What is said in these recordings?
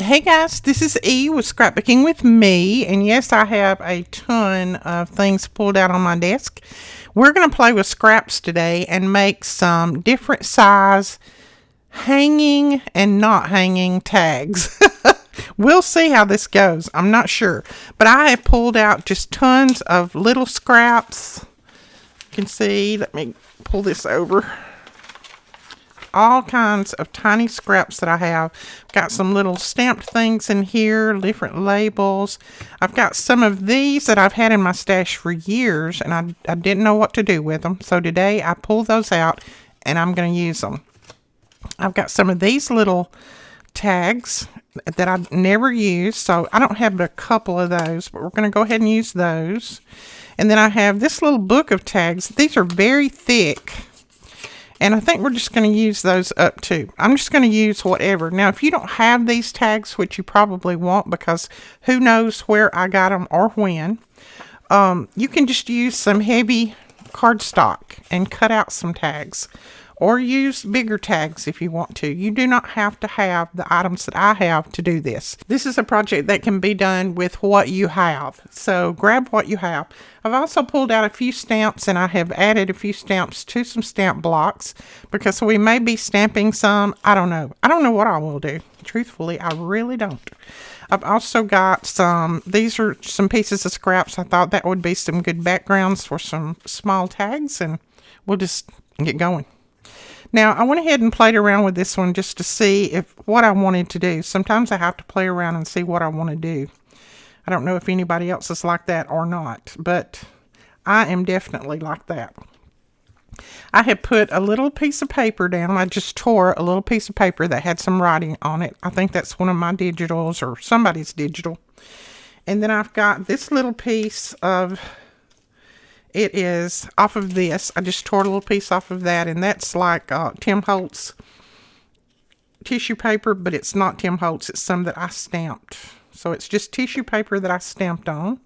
Hey guys, this is E with Scrapbooking with me, and yes, I have a ton of things pulled out on my desk. We're going to play with scraps today and make some different size hanging and not hanging tags. We'll see how this goes. I'm not sure, but I have pulled out just tons of little scraps. You can see, let me pull this over. All kinds of tiny scraps that I have. Got some little stamped things in here, different labels. I've got some of these that I've had in my stash for years, and I didn't know what to do with them. So today I pulled those out, and I'm going to use them. I've got some of these little tags that I've never used, so I don't have but a couple of those, but we're going to go ahead and use those. And then I have this little book of tags. These are very thick. And I think we're just going to use those up too. I'm just going to use whatever. Now, if you don't have these tags, which you probably won't because who knows where I got them or when, you can just use some heavy cardstock and cut out some tags. Or use bigger tags if you want to. You do not have to have the items that I have to do this. This is a project that can be done with what you have. So grab what you have. I've also pulled out a few stamps, and I have added a few stamps to some stamp blocks because we may be stamping some. I don't know. I don't know what I will do. Truthfully, I really don't. I've also got these are some pieces of scraps. I thought that would be some good backgrounds for some small tags, and we'll just get going. Now, I went ahead and played around with this one just to see what I wanted to do. Sometimes I have to play around and see what I want to do. I don't know if anybody else is like that or not, but I am definitely like that. I had put a little piece of paper down. I just tore a little piece of paper that had some writing on it. I think that's one of my digitals or somebody's digital. And then I've got this little piece of... It is off of this. I just tore a little piece off of that, and that's like Tim Holtz tissue paper, but it's not Tim Holtz. It's some that I stamped. So it's just tissue paper that I stamped on.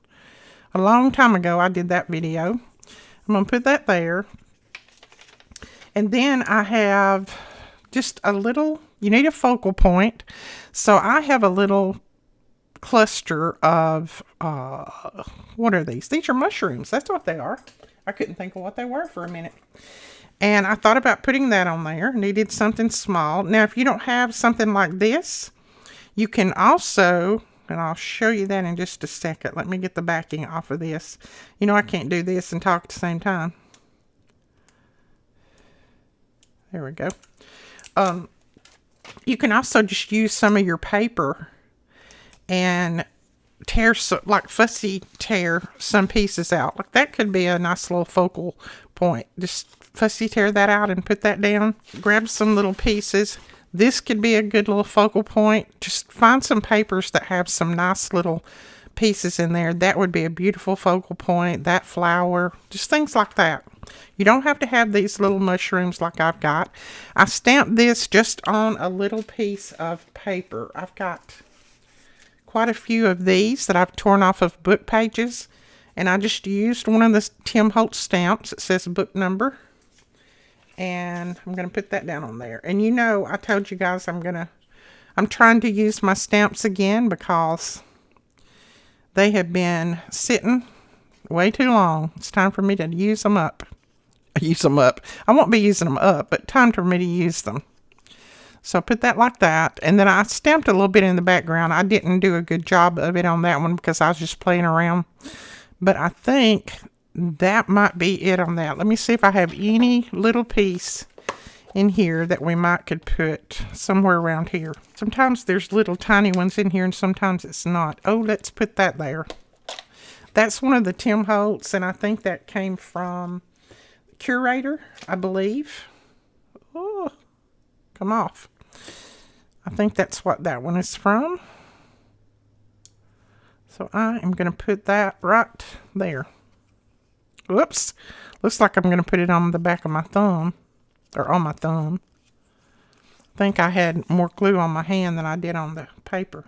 A long time ago, I did that video. I'm going to put that there. And then I have just a little, you need a focal point. So I have a little cluster of what are these? These are mushrooms. That's what they are. I couldn't think of what they were for a minute. And I thought about putting that on there. Needed something small. Now, if you don't have something like this, you can also, and I'll show you that in just a second. Let me get the backing off of this. You know, I can't do this and talk at the same time. There we go. You can also just use some of your paper and tear, like fussy tear some pieces out. Like that could be a nice little focal point. Just fussy tear that out and put that down. Grab some little pieces. This could be a good little focal point. Just find some papers that have some nice little pieces in there. That would be a beautiful focal point. That flower, just things like that. You don't have to have these little mushrooms like I've got. I stamped this just on a little piece of paper. I've got quite a few of these that I've torn off of book pages, and I just used one of the Tim Holtz stamps. It says book number, and I'm going to put that down on there. And you know, I told you guys I'm trying to use my stamps again because they have been sitting way too long. It's time for me to use them up. I won't be using them up, but time for me to use them. So I put that like that, and then I stamped a little bit in the background. I didn't do a good job of it on that one because I was just playing around. But I think that might be it on that. Let me see if I have any little piece in here that we could put somewhere around here. Sometimes there's little tiny ones in here, and sometimes it's not. Oh, let's put that there. That's one of the Tim Holtz, and I think that came from Curator, I believe. Oh, come off. I think that's what that one is from. So I am going to put that right there. Whoops. Looks like I'm going to put it on the back of my thumb. Or on my thumb. I think I had more glue on my hand than I did on the paper.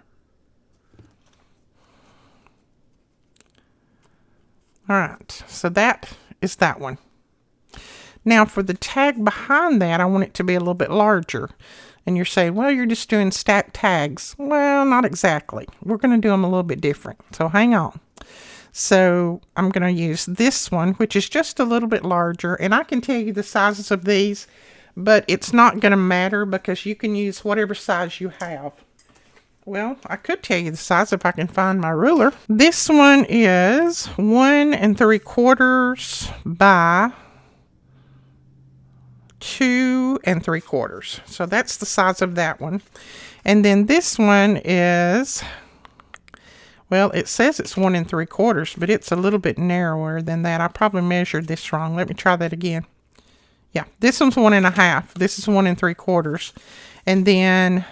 Alright. So that is that one. Now for the tag behind that, I want it to be a little bit larger. And you're saying, well, you're just doing stacked tags. Well, not exactly. We're going to do them a little bit different. So hang on. So I'm going to use this one, which is just a little bit larger. And I can tell you the sizes of these, but it's not going to matter because you can use whatever size you have. Well, I could tell you the size if I can find my ruler. This one is 1 3/4 by 2 3/4. So that's the size of that one. And then this one is, well, it says it's 1 3/4, but it's a little bit narrower than that. I probably measured this wrong. Let me try that again. Yeah, this one's 1 1/2. This is 1 3/4. And then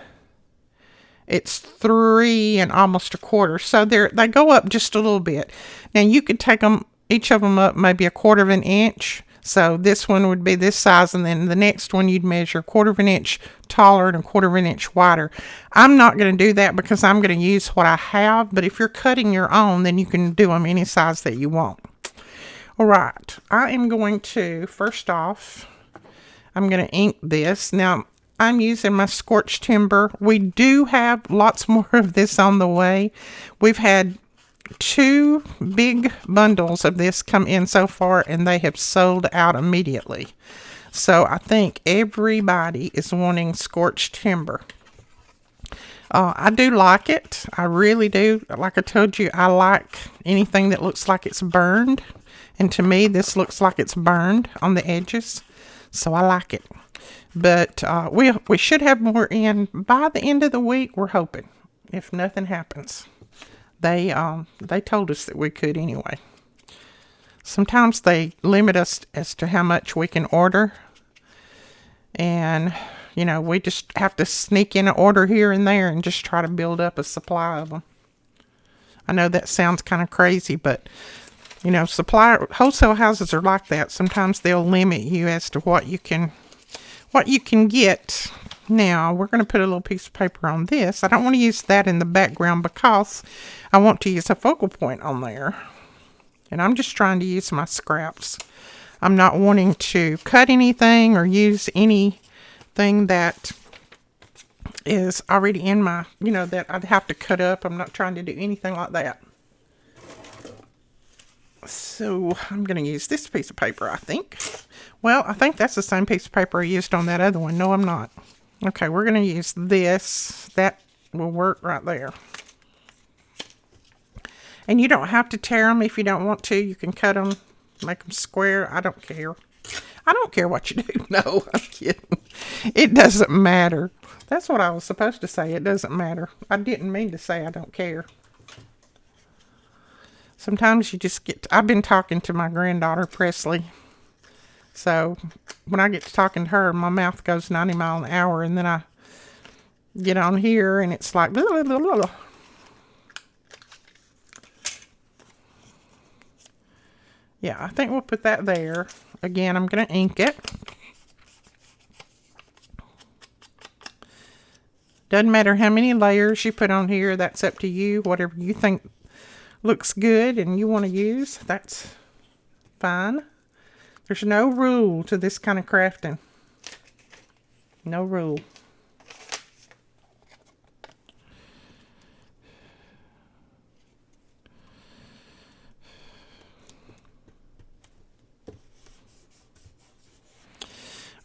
it's 3 almost 1/4. So they go up just a little bit. Now you could take them, each of them up maybe 1/4 inch. So this one would be this size, and then the next one you'd measure 1/4 inch taller and 1/4 inch wider. I'm not going to do that because I'm going to use what I have, but if you're cutting your own, then you can do them any size that you want. All right, I am going to, first off, I'm going to ink this. Now, I'm using my scorched timber. We do have lots more of this on the way. We've had 2 big bundles of this come in so far, and they have sold out immediately. So I think everybody is wanting scorched timber. I do like it. I really do. Like I told you, I like anything that looks like it's burned. And to me, this looks like it's burned on the edges. So I like it. But we should have more in by the end of the week, we're hoping, if nothing happens. They told us that we could anyway. Sometimes they limit us as to how much we can order. And, you know, we just have to sneak in an order here and there and just try to build up a supply of them. I know that sounds kind of crazy, but, you know, wholesale houses are like that. Sometimes they'll limit you as to what you can get. Now, we're going to put a little piece of paper on this. I don't want to use that in the background because I want to use a focal point on there. And I'm just trying to use my scraps. I'm not wanting to cut anything or use anything that is already in my, you know, that I'd have to cut up. I'm not trying to do anything like that. So I'm going to use this piece of paper, I think. Well, I think that's the same piece of paper I used on that other one. No, I'm not. Okay, we're going to use this. That will work right there. And you don't have to tear them if you don't want to. You can cut them, make them square. I don't care. I don't care what you do. No, I'm kidding. It doesn't matter. That's what I was supposed to say. It doesn't matter. I didn't mean to say I don't care. Sometimes you just get... I've been talking to my granddaughter, Presley. So when I get to talking to her, my mouth goes 90 miles an hour, and then I get on here, and it's like... Blah, blah, blah, blah. Yeah, I think we'll put that there. Again, I'm going to ink it. Doesn't matter how many layers you put on here. That's up to you. Whatever you think looks good and you want to use, that's fine. There's no rule to this kind of crafting. No rule.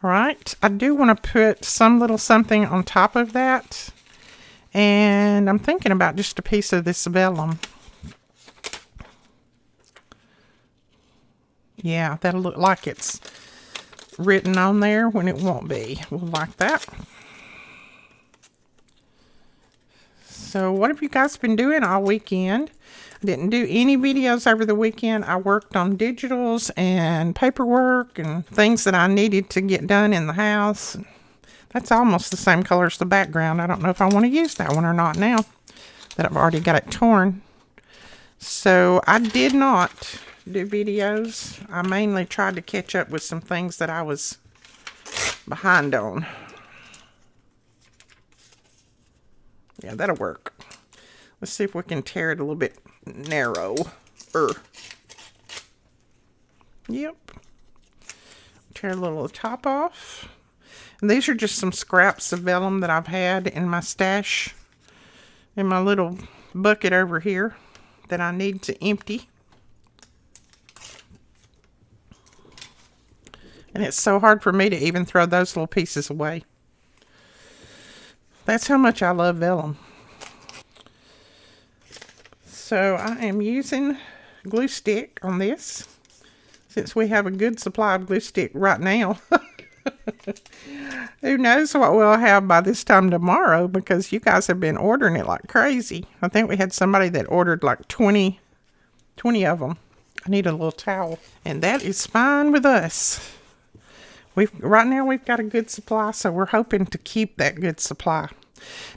All right, I do want to put some little something on top of that. And I'm thinking about just a piece of this vellum. Yeah, that'll look like it's written on there when it won't be. We'll like that. So what have you guys been doing all weekend? I didn't do any videos over the weekend. I worked on digitals and paperwork and things that I needed to get done in the house. That's almost the same color as the background. I don't know if I want to use that one or not now that I've already got it torn. So I did not do videos. I mainly tried to catch up with some things that I was behind on. Yeah, that'll work. Let's see if we can tear it a little bit narrower. Yep. Tear a little of the top off. And these are just some scraps of vellum that I've had in my stash, in my little bucket over here that I need to empty. And it's so hard for me to even throw those little pieces away. That's how much I love vellum. So I am using glue stick on this, since we have a good supply of glue stick right now. Who knows what we'll have by this time tomorrow, because you guys have been ordering it like crazy. I think we had somebody that ordered like 20 of them. I need a little towel. And that is fine with us. Right now we've got a good supply, so we're hoping to keep that good supply.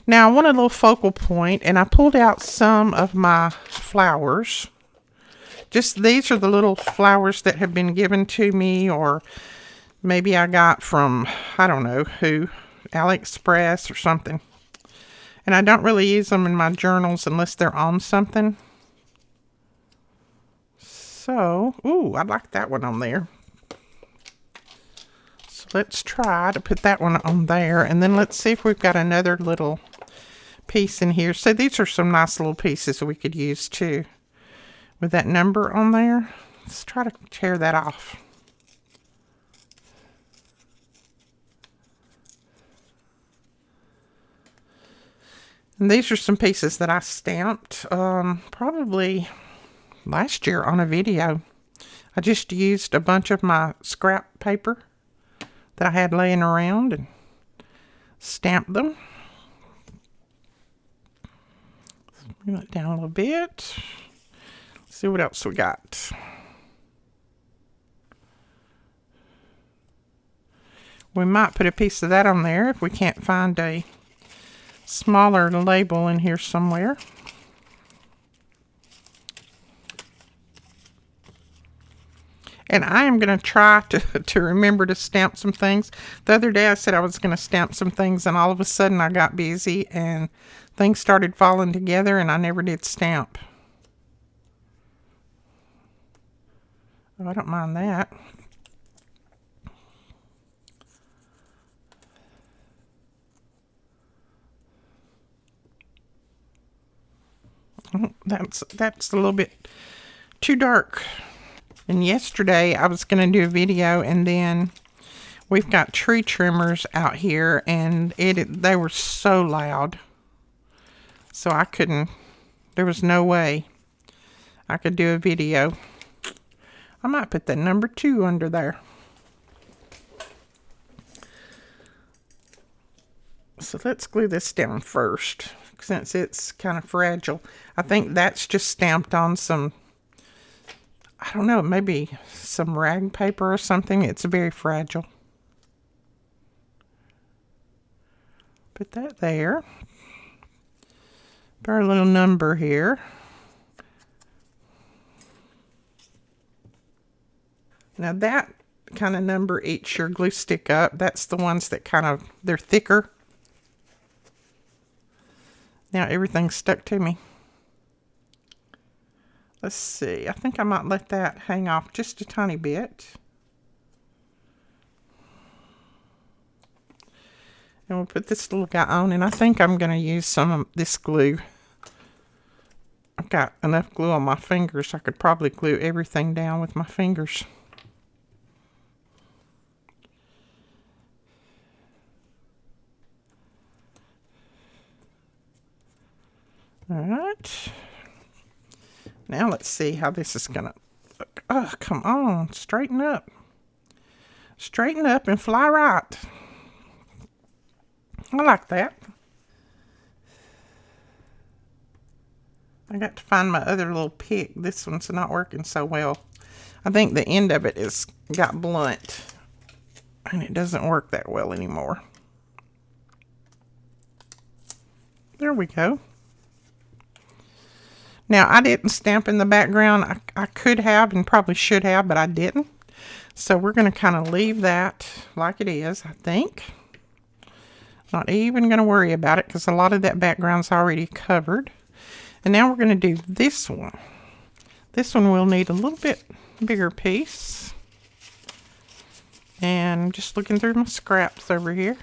Now I want a little focal point, and I pulled out some of my flowers. Just these are the little flowers that have been given to me, or maybe I got from, I don't know who, AliExpress or something. And I don't really use them in my journals unless they're on something. So, ooh, I like that one on there. So let's try to put that one on there. And then let's see if we've got another little piece in here. So these are some nice little pieces we could use too, with that number on there. Let's try to tear that off. And these are some pieces that I stamped probably last year on a video. I just used a bunch of my scrap paper that I had laying around and stamped them. Bring that down a little bit. Let's see what else we got. We might put a piece of that on there if we can't find a smaller label in here somewhere. And I am going to try to remember to stamp some things. The other day I said I was going to stamp some things, and all of a sudden I got busy and things started falling together and I never did stamp. Oh, I don't mind that. Oh, that's a little bit too dark. And yesterday I was going to do a video, and then we've got tree trimmers out here, and they were so loud. So I couldn't, there was no way I could do a video. I might put the number 2 under there. So let's glue this down first, since it's kind of fragile. I think that's just stamped on some, I don't know, maybe some rag paper or something. It's very fragile. Put that there. Put our little number here. Now that kind of number eats your glue stick up. That's the ones that they're thicker. Now everything's stuck to me. Let's see. I think I might let that hang off just a tiny bit. And we'll put this little guy on, and I think I'm going to use some of this glue. I've got enough glue on my fingers. I could probably glue everything down with my fingers. All right. Now let's see how this is going to look. Oh, come on. Straighten up. Straighten up and fly right. I like that. I got to find my other little pick. This one's not working so well. I think the end of it is got blunt, and it doesn't work that well anymore. There we go. Now, I didn't stamp in the background. I could have and probably should have, but I didn't. So we're going to kind of leave that like it is, I think. Not even going to worry about it, because a lot of that background's already covered. And now we're going to do this one. This one will need a little bit bigger piece. And I'm just looking through my scraps over here.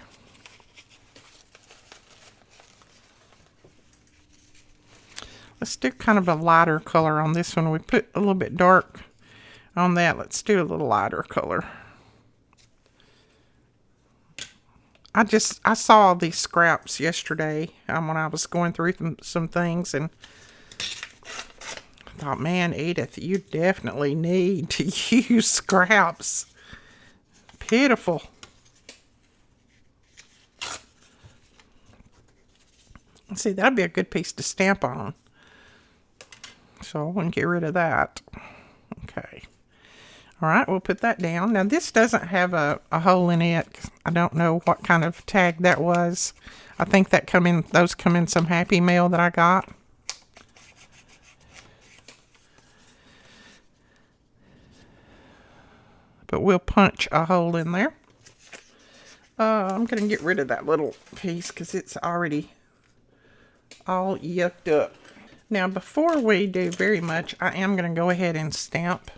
Let's do kind of a lighter color on this one. We put a little bit dark on that. Let's do a little lighter color. I saw these scraps yesterday when I was going through some things, and I thought, man, Edith, you definitely need to use scraps. Pitiful. Let's see, that'd be a good piece to stamp on. So I want to get rid of that. Okay. All right, we'll put that down. Now, this doesn't have a hole in it. I don't know what kind of tag that was. I think that those come in some Happy Mail that I got. But we'll punch a hole in there. I'm going to get rid of that little piece because it's already all yucked up. Now, before we do very much, I am going to go ahead and stamp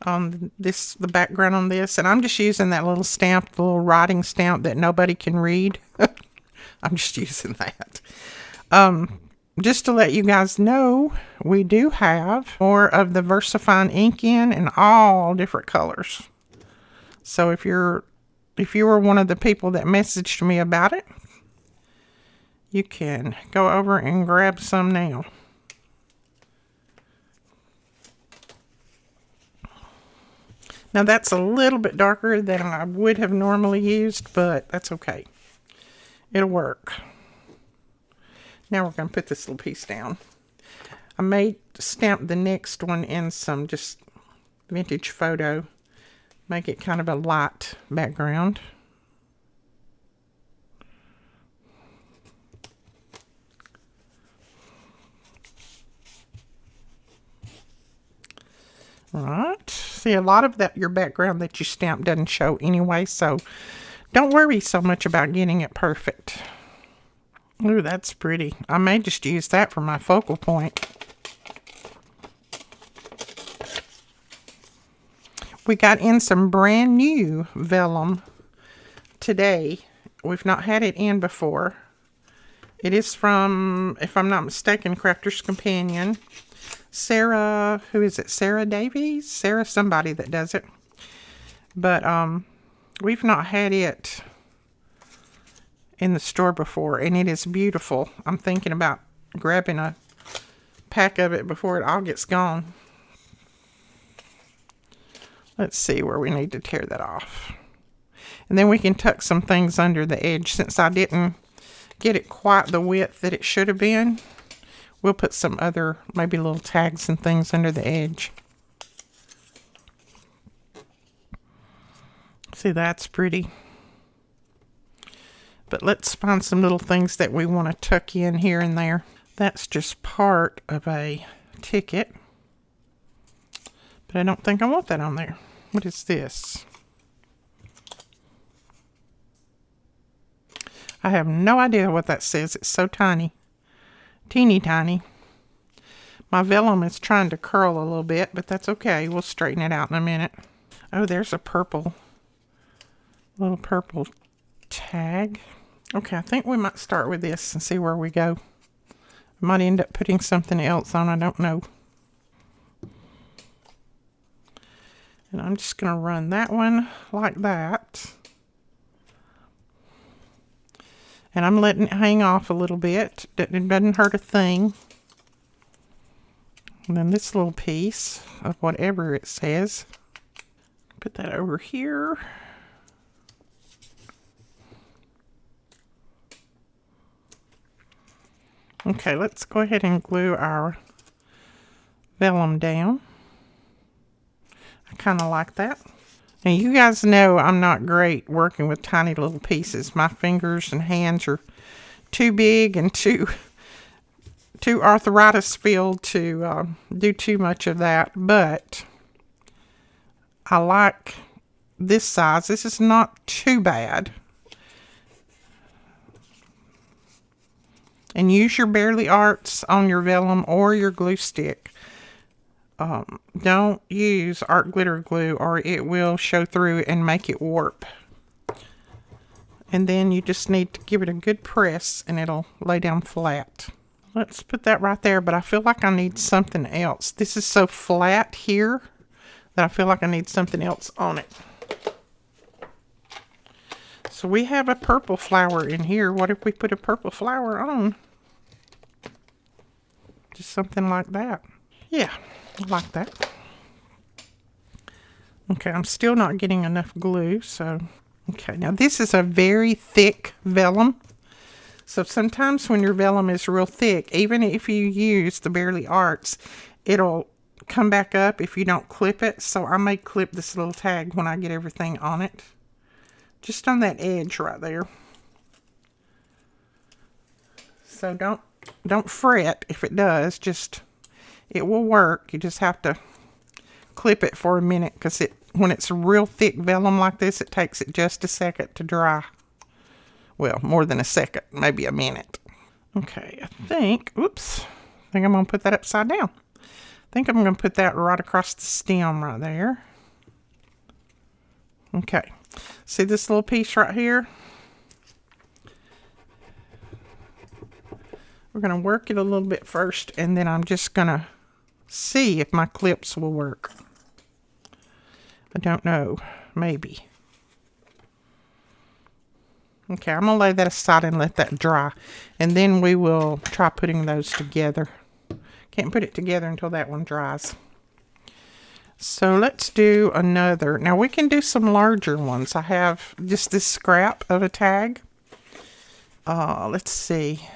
on this, the background on this. And I'm just using that little stamp, the little writing stamp that nobody can read. I'm just using that. Just to let you guys know, we do have more of the VersaFine ink in all different colors. So if you were one of the people that messaged me about it, you can go over and grab some now. Now that's a little bit darker than I would have normally used, but that's okay. It'll work. Now we're going to put this little piece down. I may stamp the next one in some just vintage photo. Make it kind of a light background. Right. See, a lot of your background that you stamp doesn't show anyway, so don't worry so much about getting it perfect. Ooh, that's pretty. I may just use that for my focal point. We got in some brand new vellum today. We've not had it in before. It is from, if I'm not mistaken, Crafter's Companion. Sarah, who is it? Sarah Davies? Sarah somebody that does it. But we've not had it in the store before, and it is beautiful. I'm thinking about grabbing a pack of it before it all gets gone. Let's see where we need to tear that off. And then we can tuck some things under the edge. Since I didn't get it quite the width that it should have been, we'll put some other, maybe little tags and things under the edge. See, that's pretty. But let's find some little things that we want to tuck in here and there. That's just part of a ticket. But I don't think I want that on there. What is this? I have no idea what that says. It's so tiny. Teeny tiny. My vellum is trying to curl a little bit, but that's okay. We'll straighten it out in a minute. Oh, there's a little purple tag. Okay, I think we might start with this and see where we go. I might end up putting something else on, I don't know. And I'm just going to run that one like that. And I'm letting it hang off a little bit. It doesn't hurt a thing. And then this little piece of whatever it says. Put that over here. Okay, let's go ahead and glue our vellum down. I kind of like that. Now, you guys know I'm not great working with tiny little pieces. My fingers and hands are too big and too arthritis-filled to do too much of that. But I like this size. This is not too bad. And use your Barely Arts on your vellum or your glue stick. Don't use art glitter glue or it will show through and make it warp. And then you just need to give it a good press and it'll lay down flat. Let's put that right there, but I feel like I need something else. This is so flat here that I feel like I need something else on it. So we have a purple flower in here. What if we put a purple flower on? Just something like that. Yeah, like that. Okay, I'm still not getting enough glue, so... Okay, now this is a very thick vellum. So sometimes when your vellum is real thick, even if you use the Barely Arts, it'll come back up if you don't clip it. So I may clip this little tag when I get everything on it. Just on that edge right there. So don't fret if it does. Just, it will work. You just have to clip it for a minute because when it's real thick vellum like this, it takes it just a second to dry. Well, more than a second, maybe a minute. Okay, I think I'm going to put that upside down. I think I'm going to put that right across the stem right there. Okay, see this little piece right here? We're going to work it a little bit first, and then I'm just going to see if my clips will work. I don't know, maybe. Okay, I'm going to lay that aside and let that dry. And then we will try putting those together. Can't put it together until that one dries. So let's do another. Now we can do some larger ones. I have just this scrap of a tag. Let's see.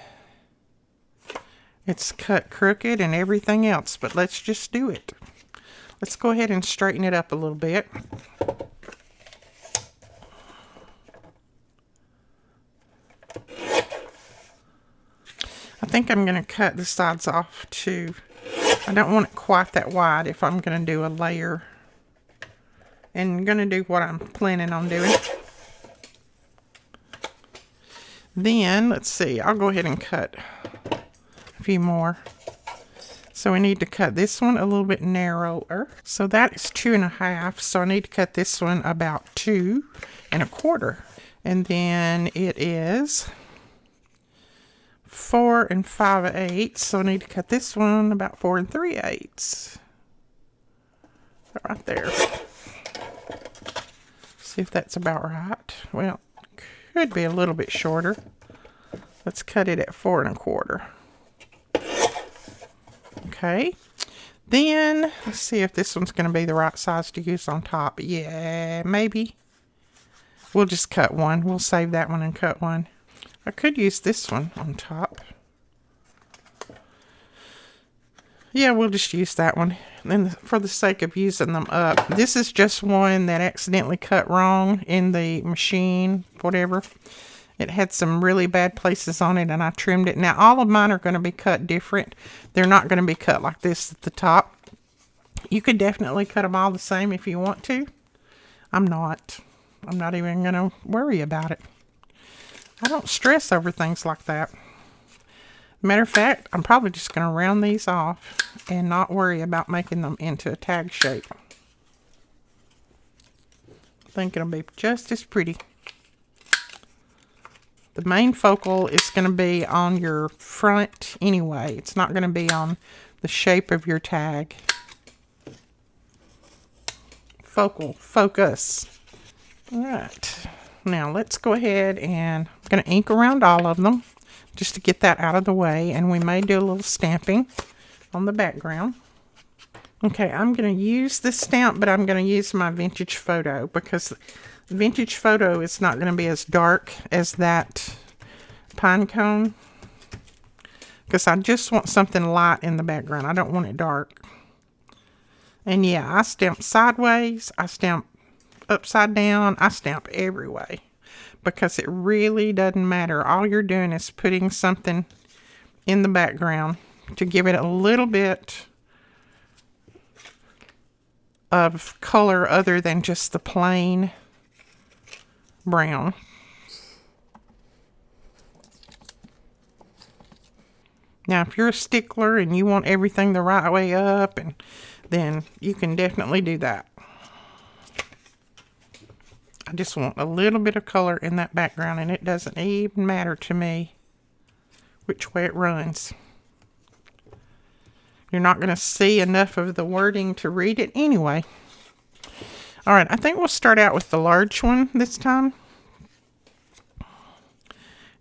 It's cut crooked and everything else, but let's just do it. Let's go ahead and straighten it up a little bit. I think I'm going to cut the sides off too. I don't want it quite that wide if I'm going to do a layer. And I'm going to do what I'm planning on doing. Then, let's see, I'll go ahead and cut a few more. So we need to cut this one a little bit narrower. So that is 2.5. So I need to cut this one about 2 1/4. And then it is 4 5/8. So I need to cut this one about 4 3/8. Right there. See if that's about right. Well, could be a little bit shorter. Let's cut it at 4 1/4. Okay. Then, let's see if this one's going to be the right size to use on top. Yeah, maybe. We'll just cut one. We'll save that one and cut one. I could use this one on top. Yeah, we'll just use that one. And then for the sake of using them up, this is just one that accidentally cut wrong in the machine, whatever. It had some really bad places on it and I trimmed it. Now all of mine are going to be cut different. They're not going to be cut like this at the top. You could definitely cut them all the same if you want to. I'm not even going to worry about it. I don't stress over things like that. Matter of fact, I'm probably just going to round these off and not worry about making them into a tag shape. I think it'll be just as pretty. The main focal is going to be on your front anyway. It's not going to be on the shape of your tag. Focus. All right. Now let's go ahead and I'm going to ink around all of them just to get that out of the way. And we may do a little stamping on the background. Okay, I'm going to use this stamp, but I'm going to use my Vintage Photo because Vintage Photo is not going to be as dark as that pine cone because I just want something light in the background. I don't want it dark. And yeah, I stamp sideways, I stamp upside down, I stamp every way because it really doesn't matter. All you're doing is putting something in the background to give it a little bit of color other than just the plain brown. Now, if you're a stickler and you want everything the right way up and then you can definitely do that. I just want a little bit of color in that background, and it doesn't even matter to me which way it runs. You're not going to see enough of the wording to read it anyway. All right, I think we'll start out with the large one this time.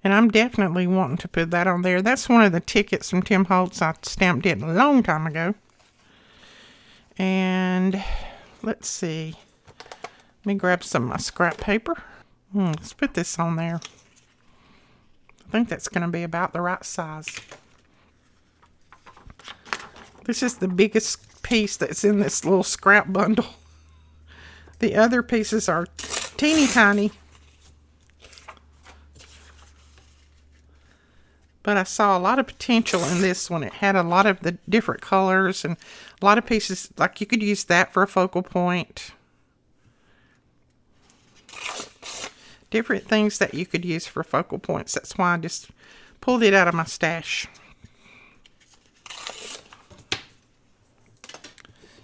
And I'm definitely wanting to put that on there. That's one of the tickets from Tim Holtz. I stamped it a long time ago. And let's see. Let me grab some of my scrap paper. Let's put this on there. I think that's going to be about the right size. This is the biggest piece that's in this little scrap bundle. The other pieces are teeny tiny. But I saw a lot of potential in this one. It had a lot of the different colors and a lot of pieces. Like you could use that for a focal point. Different things that you could use for focal points. That's why I just pulled it out of my stash.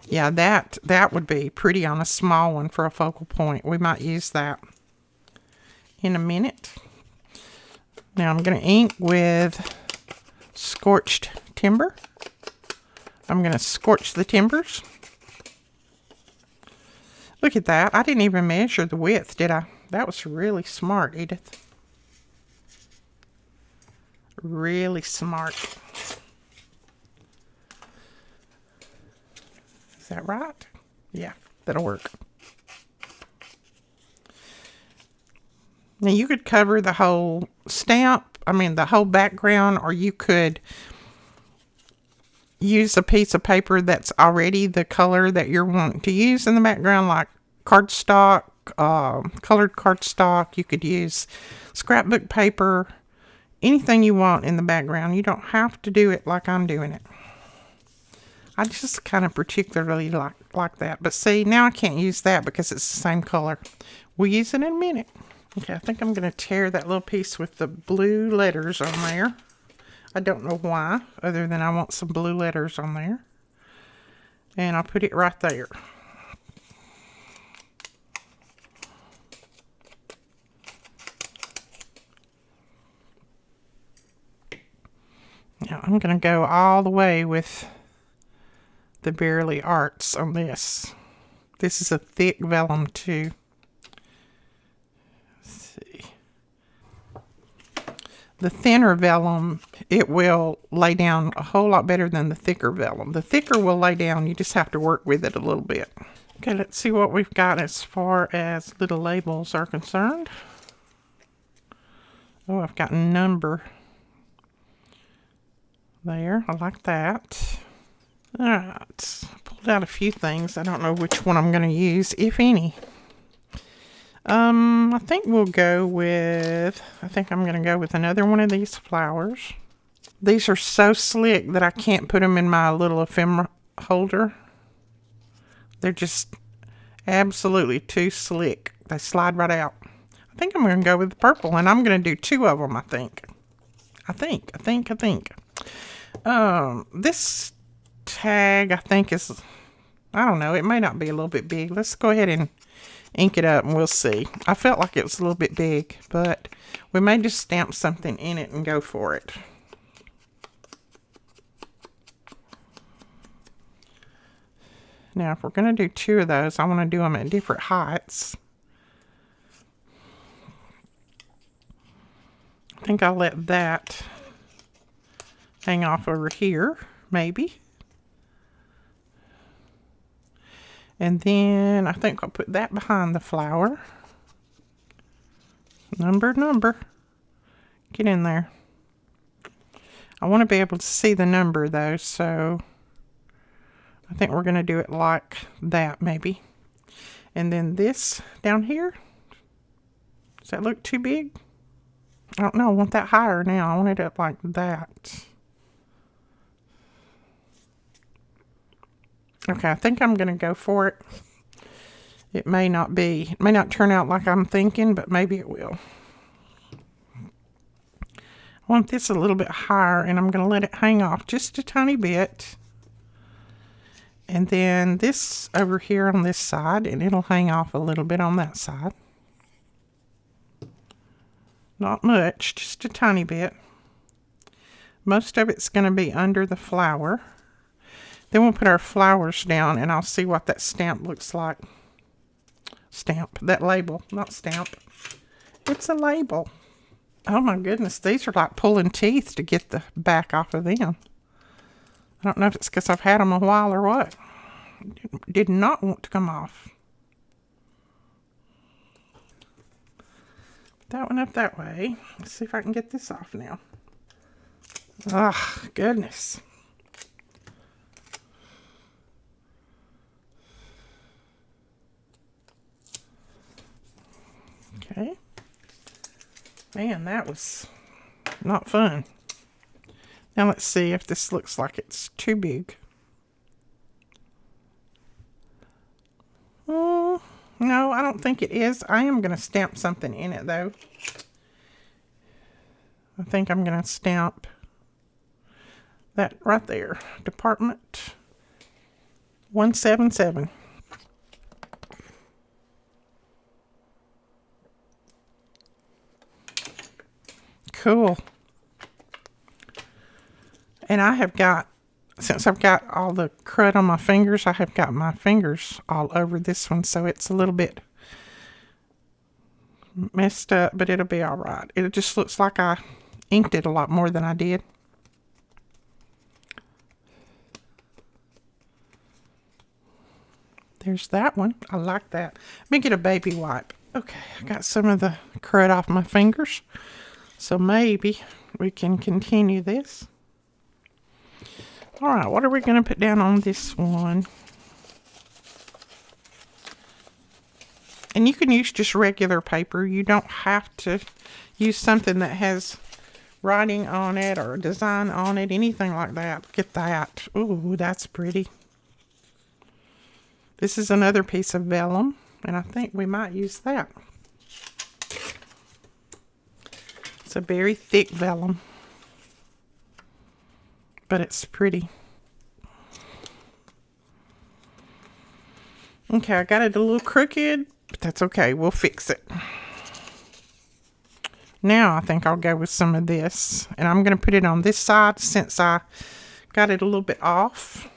Yeah, that would be pretty on a small one for a focal point. We might use that in a minute. Now I'm going to ink with scorched timber. I'm going to scorch the timbers. Look at that. I didn't even measure the width, did I? That was really smart, Edith. Really smart. Is that right? Yeah, that'll work. Now you could cover the whole stamp, the whole background, or you could use a piece of paper that's already the color that you're wanting to use in the background, like cardstock, colored cardstock. You could use scrapbook paper, anything you want in the background. You don't have to do it like I'm doing it. I just kind of particularly like that. But see, now I can't use that because it's the same color. We'll use it in a minute. Okay, I think I'm going to tear that little piece with the blue letters on there. I don't know why, other than I want some blue letters on there. And I'll put it right there. Now I'm going to go all the way with the Bearly Arts on this. This is a thick vellum too. The thinner vellum, it will lay down a whole lot better than the thicker vellum. The thicker will lay down, you just have to work with it a little bit. Okay, let's see what we've got as far as little labels are concerned. Oh, I've got a number there. I like that. Alright, pulled out a few things. I don't know which one I'm going to use, if any. I think I'm going to go with another one of these flowers. These are so slick that I can't put them in my little ephemera holder. They're just absolutely too slick. They slide right out. I think I'm going to go with the purple, and I'm going to do two of them, I think. I think. This tag, I think is, I don't know, it may not be a little bit big. Let's go ahead and ink it up and we'll see. I felt like it was a little bit big, but we may just stamp something in it and go for it. Now, if we're going to do two of those, I want to do them at different heights. I think I'll let that hang off over here, maybe. And then I think I'll put that behind the flower. Number. Get in there. I want to be able to see the number though, so I think we're going to do it like that maybe. And then this down here. Does that look too big? I don't know. I want that higher now. I want it up like that. Okay, I think I'm going to go for it. It may not turn out like I'm thinking, but maybe it will. I want this a little bit higher, and I'm going to let it hang off just a tiny bit. And then this over here on this side, and it'll hang off a little bit on that side. Not much, just a tiny bit. Most of it's going to be under the flower. Then we'll put our flowers down, and I'll see what that stamp looks like. Stamp, that label, not stamp. It's a label. Oh my goodness, these are like pulling teeth to get the back off of them. I don't know if it's because I've had them a while or what. Did not want to come off. Put that one up that way. Let's see if I can get this off now. Oh, goodness. Okay. Man, that was not fun. Now let's see if this looks like it's too big. No, I don't think it is. I am going to stamp something in it, though. I think I'm going to stamp that right there. Department 177. Cool. And I have got, since I've got all the crud on my fingers, I have got my fingers all over this one, so it's a little bit messed up, but it'll be all right. It just looks like I inked it a lot more than I did. There's that one. I like that. Let me get a baby wipe. Okay, I got some of the crud off my fingers, so maybe we can continue this. All right, what are we going to put down on this one? And you can use just regular paper. You don't have to use something that has writing on it or a design on it, anything like that. Look at that. Ooh, that's pretty. This is another piece of vellum, and I think we might use that. It's a very thick vellum, but it's pretty. Okay, I got it a little crooked, but that's okay. We'll fix it. Now I think I'll go with some of this, and I'm going to put it on this side since I got it a little bit off.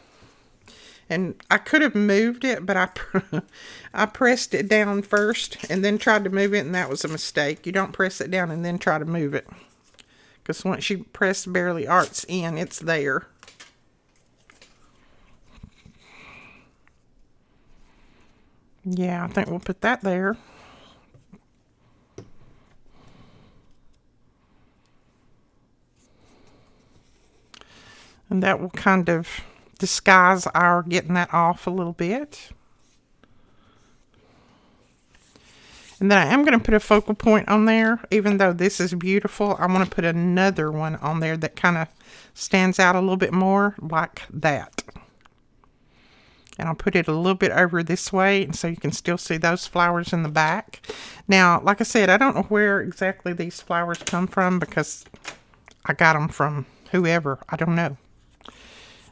And I could have moved it, but I pressed it down first and then tried to move it, and that was a mistake. You don't press it down and then try to move it, because once you press Barely Arts in, it's there. Yeah, I think we'll put that there. And that will kind of disguise our getting that off a little bit. And then I am going to put a focal point on there. Even though this is beautiful, I want to put another one on there that kind of stands out a little bit more, like that. And I'll put it a little bit over this way, and so you can still see those flowers in the back. Now, like I said, I don't know where exactly these flowers come from, because I got them from whoever. I don't know.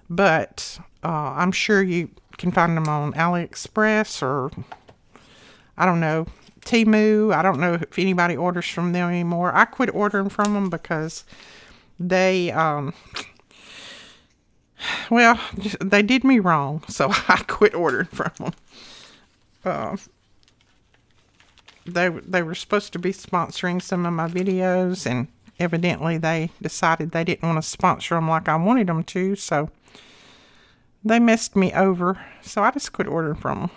But I'm sure you can find them on AliExpress or, I don't know, Temu. I don't know if anybody orders from them anymore. I quit ordering from them because they, well, they did me wrong. So I quit ordering from them. They were supposed to be sponsoring some of my videos, and evidently they decided they didn't want to sponsor them like I wanted them to, so they messed me over. So I just quit ordering from them.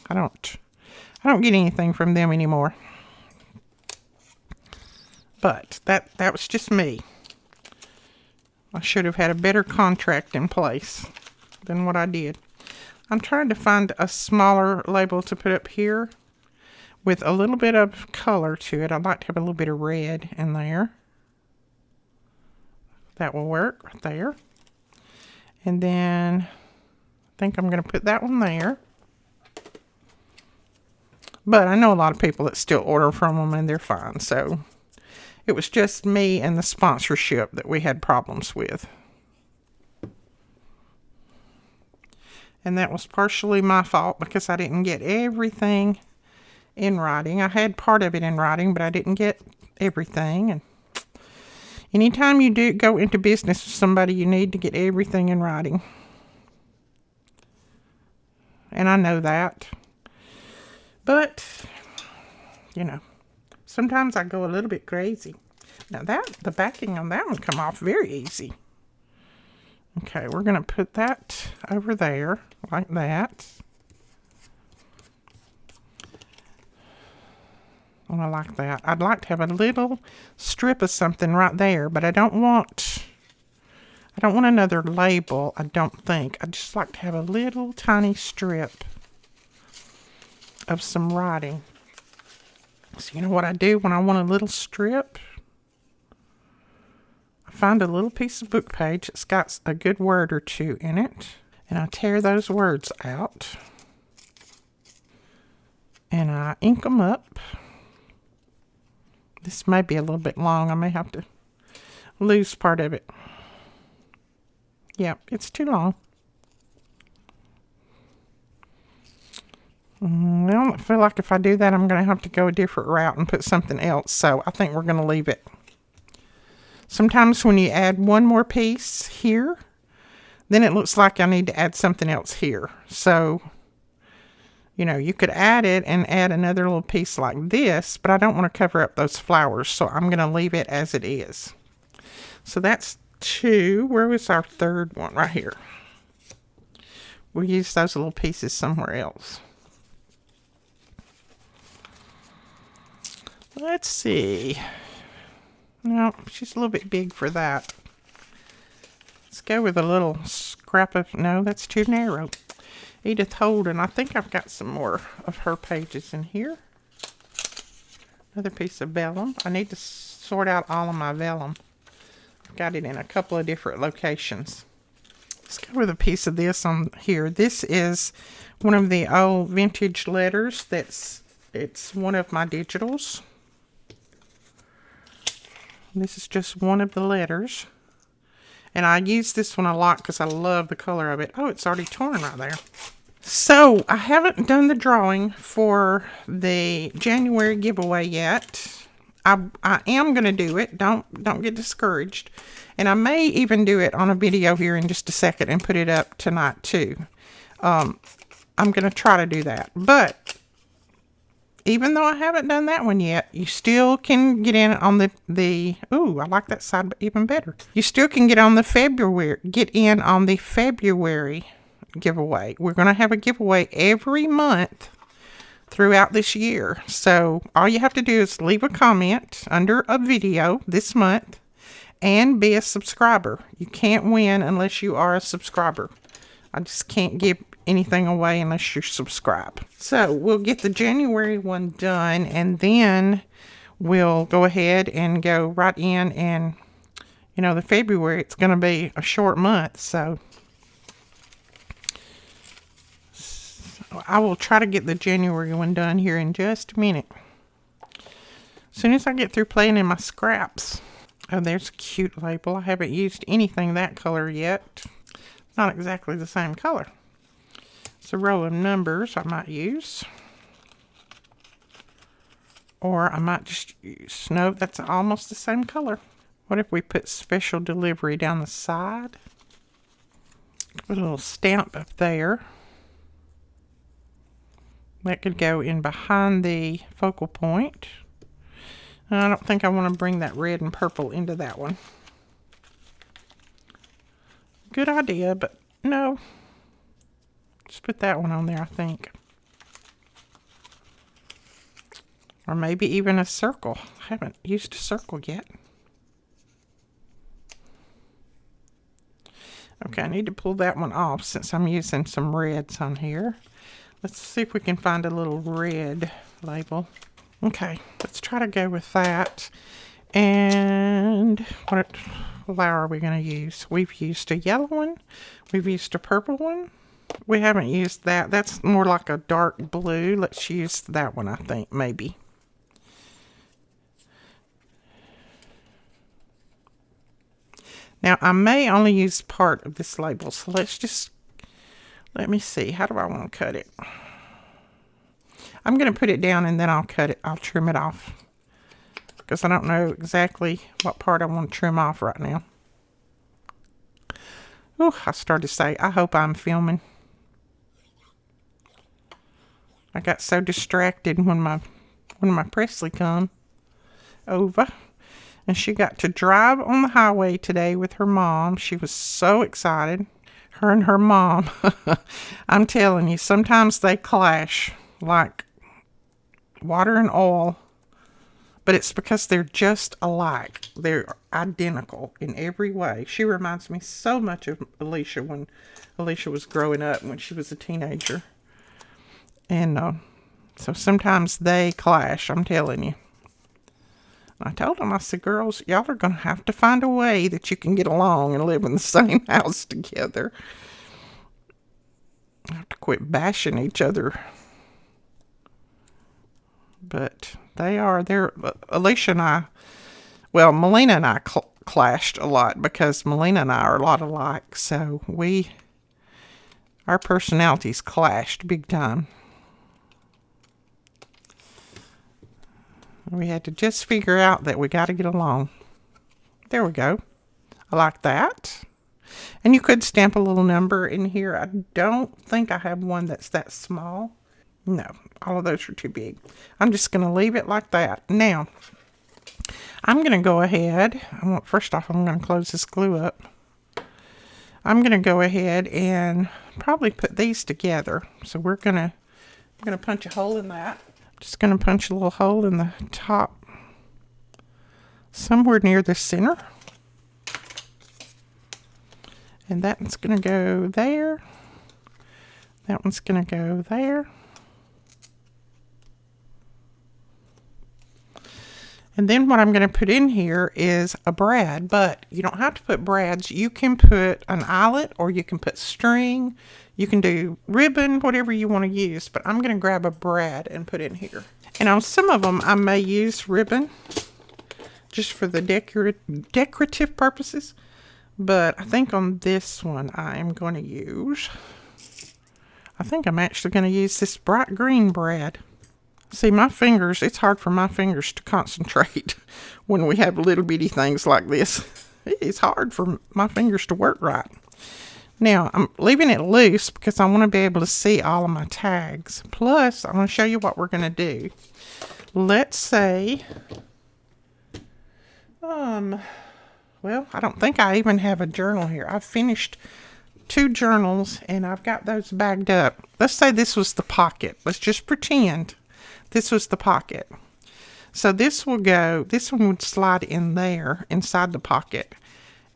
I don't get anything from them anymore. But that was just me. I should have had a better contract in place than what I did. I'm trying to find a smaller label to put up here with a little bit of color to it. I'd like to have a little bit of red in there. That will work right there. And then I think I'm going to put that one there. But I know a lot of people that still order from them, and they're fine. So it was just me and the sponsorship that we had problems with. And that was partially my fault because I didn't get everything in writing. I had part of it in writing, but I didn't get everything. And anytime you do go into business with somebody, you need to get everything in writing. And I know that. But, you know, sometimes I go a little bit crazy. Now the backing on that one come off very easy. Okay, we're going to put that over there like that. I like that. I'd like to have a little strip of something right there, but I don't want another label, I don't think. I'd just like to have a little tiny strip of some writing. So you know what I do when I want a little strip? I find a little piece of book page that's got a good word or two in it, and I tear those words out, and I ink them up. This may be a little bit long. I may have to lose part of it. Yeah, it's too long. Well, I feel like if I do that, I'm going to have to go a different route and put something else. So I think we're going to leave it. Sometimes when you add one more piece here, then it looks like I need to add something else here. So, you know, you could add it and add another little piece like this, but I don't want to cover up those flowers, so I'm going to leave it as it is. So that's 2. Where was our third one? Right here. We'll use those little pieces somewhere else. Let's see. No, she's a little bit big for that. Let's go with a little scrap of... No, that's too narrow. Edith Holden. I think I've got some more of her pages in here. Another piece of vellum. I need to sort out all of my vellum. I've got it in a couple of different locations. Let's go with a piece of this on here. This is one of the old vintage letters. It's one of my digitals. This is just one of the letters. And I use this one a lot because I love the color of it. Oh, it's already torn right there. So, I haven't done the drawing for the January giveaway yet. I am going to do it. Don't get discouraged. And I may even do it on a video here in just a second and put it up tonight too. I'm going to try to do that. But even though I haven't done that one yet, you still can get in on the ooh, I like that side even better. You still can get in on the February giveaway. We're going to have a giveaway every month throughout this year. So all you have to do is leave a comment under a video this month and be a subscriber. You can't win unless you are a subscriber. I just can't give anything away unless you subscribe. So we'll get the January one done, and then we'll go ahead and go right in, and you know, the February, it's going to be a short month, so I will try to get the January one done here in just a minute. As soon as I get through playing in my scraps. Oh, there's a cute label. I haven't used anything that color yet. Not exactly the same color. It's a row of numbers I might use. Or I might just use... No, that's almost the same color. What if we put special delivery down the side? Put a little stamp up there. That could go in behind the focal point. And I don't think I want to bring that red and purple into that one. Good idea, but no. Just put that one on there, I think. Or maybe even a circle. I haven't used a circle yet. Okay, I need to pull that one off since I'm using some reds on here. Let's see if we can find a little red label. Okay, let's try to go with that. And what flower are we going to use? We've used a yellow one. We've used a purple one. We haven't used that. That's more like a dark blue. Let's use that one, I think, maybe. Now, I may only use part of this label, so let's just Let me see. How do I want to cut it? I'm going to put it down and then I'll cut it. I'll trim it off. Because I don't know exactly what part I want to trim off right now. Oh, I started to say, I hope I'm filming. I got so distracted when my Presley come over. And she got to drive on the highway today with her mom. She was so excited. Her and her mom. I'm telling you, sometimes they clash like water and oil. But it's because they're just alike. They're identical in every way. She reminds me so much of Alicia when Alicia was growing up, when she was a teenager. And so sometimes they clash, I'm telling you. I told them, I said, girls, y'all are going to have to find a way that you can get along and live in the same house together. I have to quit bashing each other. But they're Alicia and I, well, Melina and I clashed a lot because Melina and I are a lot alike. So our personalities clashed big time. We had to just figure out that we got to get along. There we go. I like that. And you could stamp a little number in here. I don't think I have one that's that small. No, all of those are too big. I'm just going to leave it like that. Now, I'm going to go ahead. First off, I'm going to close this glue up. I'm going to go ahead and probably put these together. So I'm going to punch a hole in that. Just going to punch a little hole in the top, somewhere near the center. And that one's going to go there. That one's going to go there. And then what I'm going to put in here is a brad, but you don't have to put brads. You can put an eyelet or you can put string. You can do ribbon, whatever you want to use, but I'm going to grab a brad and put in here. And on some of them, I may use ribbon just for the decorative purposes, but I think on this one, I am going to use, I think I'm actually going to use this bright green brad. See, my fingers, it's hard for my fingers to concentrate when we have little bitty things like this. It's hard for my fingers to work right. Now, I'm leaving it loose because I want to be able to see all of my tags. Plus, I'm going to show you what we're going to do. Let's say, well, I don't think I even have a journal here. I've finished 2 journals and I've got those bagged up. Let's say this was the pocket. Let's just pretend this was the pocket. So this one would slide in there inside the pocket.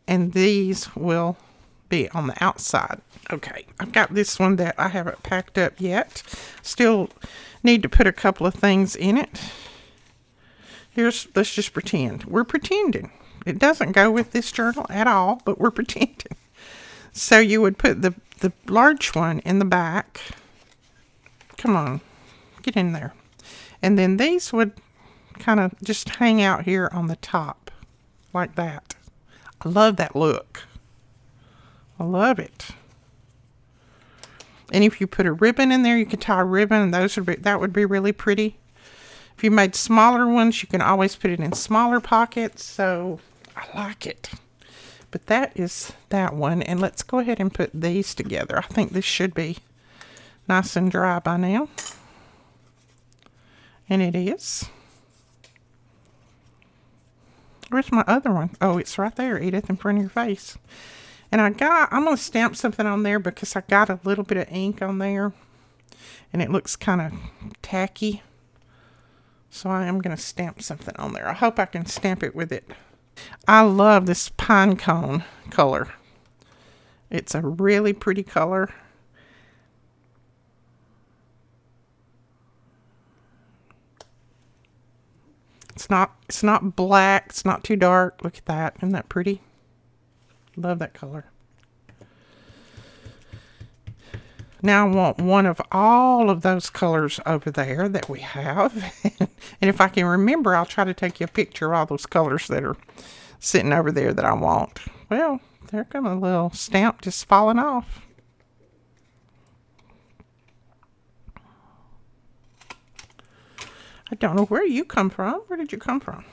And these will be on the outside. Okay, I've got this one that I haven't packed up yet. Still need to put a couple of things in it. Let's just pretend. We're pretending. It doesn't go with this journal at all, but we're pretending. So you would put the large one in the back. Come on, get in there. And then these would kind of just hang out here on the top, like that. I love that look. I love it. And if you put a ribbon in there, you could tie a ribbon, and that would be really pretty. If you made smaller ones, you can always put it in smaller pockets. So I like it. But that is that one. And let's go ahead and put these together. I think this should be nice and dry by now. And it is. Where's my other one? Oh, it's right there, Edith, in front of your face. And I'm going to stamp something on there because I got a little bit of ink on there. And it looks kind of tacky. So I am going to stamp something on there. I hope I can stamp it with it. I love this pine cone color. It's a really pretty color. It's not black. It's not too dark. Look at that. Isn't that pretty? Love that color. Now I want one of all of those colors over there that we have. And if I can remember, I'll try to take you a picture of all those colors that are sitting over there that I want. Well, there comes a little stamp just falling off. I don't know where you come from. Where did you come from?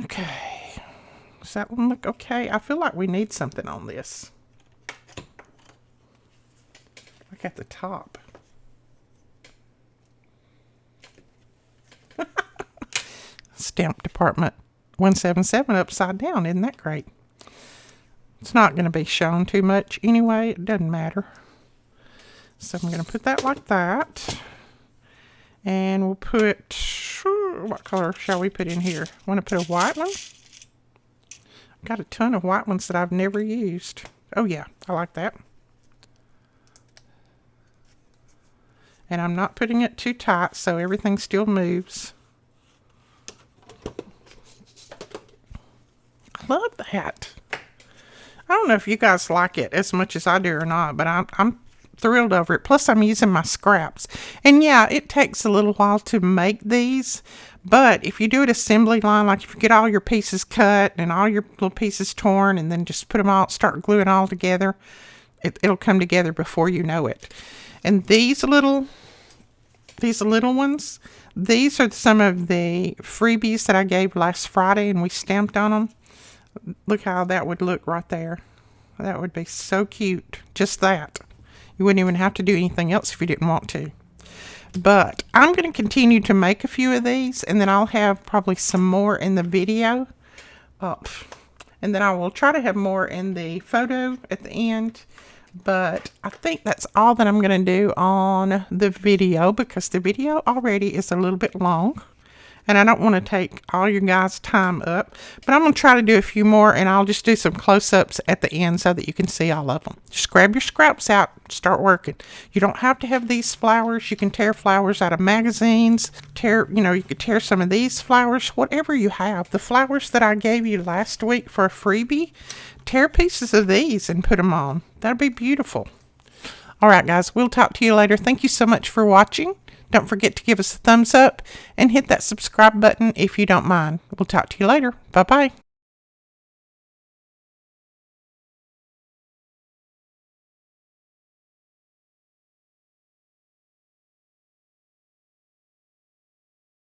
Okay. Does that one look okay? I feel like we need something on this. Like at the top. Stamp Department 177 upside down. Isn't that great? It's not going to be shown too much anyway. It doesn't matter. So I'm going to put that like that. And we'll put, what color shall we put in here? Want to put a white one? I've got a ton of white ones that I've never used. Oh yeah, I like that. And I'm not putting it too tight so everything still moves. I love that. I don't know if you guys like it as much as I do or not, but I'm thrilled over it. Plus, I'm using my scraps. And yeah, it takes a little while to make these, but if you do it assembly line, like if you get all your pieces cut and all your little pieces torn and then just put them all, start gluing all together, it'll come together before you know it. And these little ones, these are some of the freebies that I gave last Friday and we stamped on them. Look how that would look right there. That would be so cute. Just that. You wouldn't even have to do anything else if you didn't want to. But I'm going to continue to make a few of these, and then I'll have probably some more in the video. And then I will try to have more in the photo at the end. But I think that's all that I'm going to do on the video, because the video already is a little bit long. And I don't want to take all your guys' time up. But I'm going to try to do a few more, and I'll just do some close-ups at the end so that you can see all of them. Just grab your scraps out, start working. You don't have to have these flowers. You can tear flowers out of magazines. You could tear some of these flowers, whatever you have. The flowers that I gave you last week for a freebie, tear pieces of these and put them on. That'd be beautiful. All right, guys, we'll talk to you later. Thank you so much for watching. Don't forget to give us a thumbs up and hit that subscribe button if you don't mind. We'll talk to you later. Bye-bye.